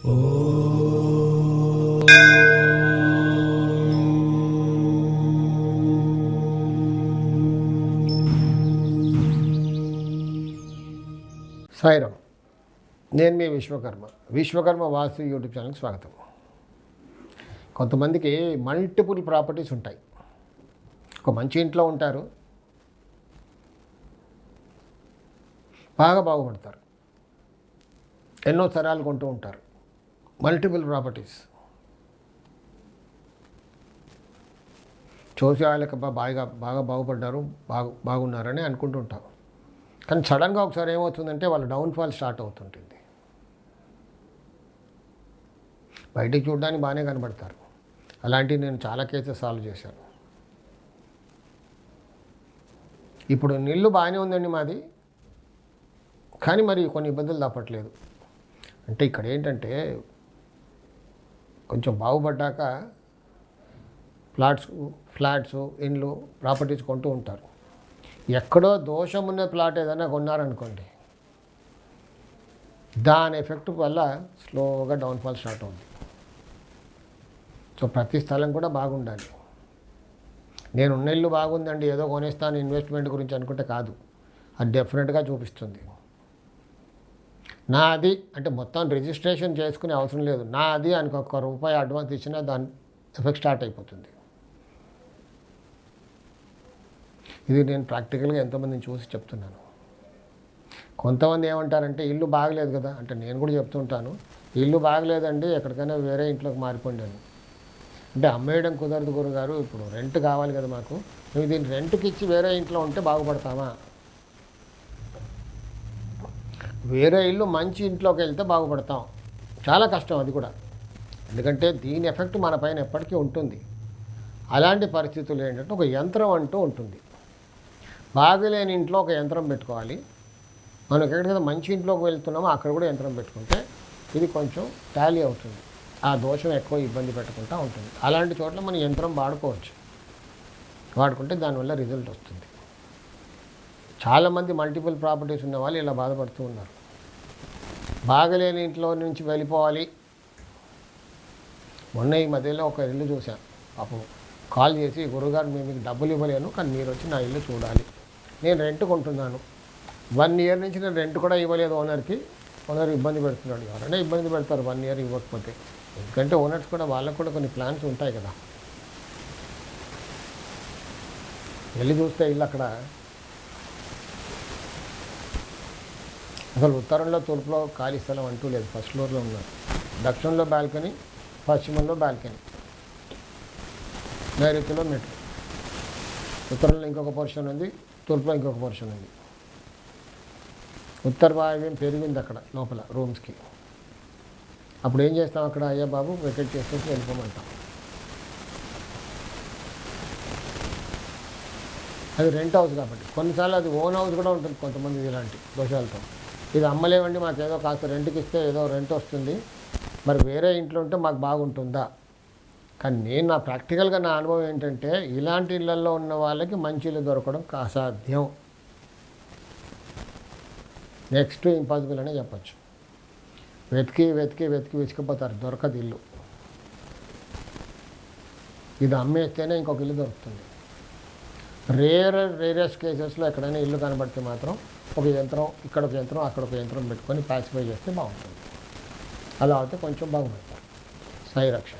సాయిరామ్. నేను మీ విశ్వకర్మ వాస్తు యూట్యూబ్ ఛానల్కి స్వాగతం. కొంతమందికి మల్టిపుల్ ప్రాపర్టీస్ ఉంటాయి. ఒక మంచి ఇంట్లో ఉంటారు, బాగా బాగుపడతారు, ఎన్నో స్థలాలు కొంటూ ఉంటారు, మల్టిపుల్ ప్రాపర్టీస్. చూసి వాళ్ళకి బాగా బాగుపడ్డారు, బాగున్నారని అనుకుంటూ ఉంటారు. కానీ సడన్గా ఒకసారి ఏమవుతుందంటే వాళ్ళ డౌన్ఫాల్ స్టార్ట్ అవుతుంటుంది. బయటికి చూడడానికి బాగానే కనబడతారు. అలాంటివి నేను చాలా కేసెస్ సాల్వ్ చేశాను. ఇప్పుడు ఇల్లు బాగానే ఉందండి మాది, కానీ మరి కొన్ని ఇబ్బందులు తప్పట్లేదు. అంటే ఇక్కడ ఏంటంటే కొంచెం బాగుపడ్డాక ఫ్లాట్స్ ఇండ్లు ప్రాపర్టీస్ కొంటూ ఉంటారు. ఎక్కడో దోషం ఉన్న ప్లాట్ ఏదైనా కొన్నారనుకోండి, దాని ఎఫెక్ట్ వల్ల స్లోగా డౌన్ఫాల్ స్టార్ట్ అవుతుంది. సో ప్రతి స్థలం కూడా బాగుండాలి. నేను ఉన్న ఇల్లు బాగుందండి, ఏదో కొనేస్తాను ఇన్వెస్ట్మెంట్ గురించి అనుకుంటే కాదు, అది డెఫినెట్గా చూపిస్తుంది. నాది అంటే మొత్తం రిజిస్ట్రేషన్ చేసుకునే అవసరం లేదు. నాది అని ₹1 అడ్వాన్స్ ఇచ్చినా దాని ఎఫెక్ట్ స్టార్ట్ అయిపోతుంది. ఇది నేను ప్రాక్టికల్గా ఎంతోమందిని చూసి చెప్తున్నాను. కొంతమంది ఏమంటారంటే ఇల్లు బాగలేదు కదా అంటే, నేను కూడా చెప్తుంటాను, ఇల్లు బాగలేదండి ఎక్కడికైనా వేరే ఇంట్లోకి మారిపోండి అని. అంటే అమ్మేయడం కుదరదు గురుగారు, ఇప్పుడు రెంట్ కావాలి కదా మాకు, మేము దీన్ని రెంట్కి ఇచ్చి వేరే ఇంట్లో ఉంటే బాగుపడతామా? వేరే ఇల్లు మంచి ఇంట్లోకి వెళ్తే బాగుపడతాం. చాలా కష్టం అది కూడా, ఎందుకంటే దీని ఎఫెక్ట్ మన పైన ఎప్పటికీ ఉంటుంది. అలాంటి పరిస్థితులు ఏంటంటే ఒక యంత్రం అంటూ ఉంటుంది. బాగలేని ఇంట్లో ఒక యంత్రం పెట్టుకోవాలి. మనం ఎక్కడికైతే మంచి ఇంట్లోకి వెళ్తున్నామో అక్కడ కూడా యంత్రం పెట్టుకుంటే ఇది కొంచెం టాలీ అవుతుంది. ఆ దోషం ఎక్కువ ఇబ్బంది పెట్టకుండా ఉంటుంది. అలాంటి చోట్ల మనం యంత్రం వాడుకుంటే దానివల్ల రిజల్ట్ వస్తుంది. చాలామంది మల్టిపుల్ ప్రాపర్టీస్ ఉన్న వాళ్ళు ఇలా బాధపడుతూ ఉన్నారు. బాగలేని ఇంట్లో నుంచి వెళ్ళిపోవాలి. మొన్న ఈ మధ్యలో ఒక ఇల్లు చూశాను. పాపం కాల్ చేసి, గురుగారు మేము మీకు డబ్బులు ఇవ్వలేను, కానీ మీరు వచ్చి నా ఇల్లు చూడాలి, నేను రెంట్ కొంటున్నాను, 1 year నుంచి నేను రెంట్ కూడా ఇవ్వలేదు ఓనర్కి, ఓనర్ ఇబ్బంది పెడుతున్నాడు. ఎవరైనా ఇబ్బంది పెడతారు 1 year ఇవ్వకపోతే, ఎందుకంటే ఓనర్స్ కూడా వాళ్ళకు కూడా కొన్ని ప్లాన్స్ ఉంటాయి కదా. వెళ్ళి చూస్తే ఇల్లు అక్కడ అసలు ఉత్తరంలో తూర్పులో ఖాళీ స్థలం అంటూ లేదు. ఫస్ట్ ఫ్లోర్లో ఉన్నారు, దక్షిణంలో బాల్కనీ, పశ్చిమంలో బాల్కనీ, నైరుతిలో మెట్లు. ఉత్తరంలో ఇంకొక పోర్షన్ ఉంది, తూర్పులో ఇంకొక పోర్షన్ ఉంది. ఉత్తర వాయువ్యం పెరిగింది అక్కడ లోపల రూమ్స్కి. అప్పుడు ఏం చేస్తాం అక్కడ, అయ్యా బాబు వెకెట్ చేసేసి వెళ్ళిపోమంటాం. అది రెంట్ హౌస్ కాబట్టి. కొన్నిసార్లు అది ఓన్ హౌస్ కూడా ఉంటుంది కొంతమంది ఇలాంటి దోషాలతో. ఇది అమ్మలేవండి, మాకు ఏదో కాస్త రెంట్కి ఇస్తే ఏదో రెంట్ వస్తుంది, మరి వేరే ఇంట్లో ఉంటే మాకు బాగుంటుందా? కానీ నేను నా ప్రాక్టికల్గా నా అనుభవం ఏంటంటే, ఇలాంటి ఇళ్లలో ఉన్న వాళ్ళకి మంచి ఇల్లు దొరకడం అసాధ్యం, నెక్స్ట్ ఇంపాసిబుల్ అనే చెప్పచ్చు. వెతికి విసిగిపోతారు, దొరకదు ఇల్లు. ఇది అమ్మేస్తేనే ఇంకొక ఇల్లు దొరుకుతుంది. రేరెస్ట్ కేసెస్లో ఎక్కడైనా ఇల్లు కనబడితే మాత్రం ఒక యంత్రం, ఇక్కడ ఒక యంత్రం, అక్కడ ఒక యంత్రం పెట్టుకొని ప్యాసిఫై చేస్తే బాగుంటుంది. అలా అయితే కొంచెం బాగుపడతారు. సాయి రక్ష.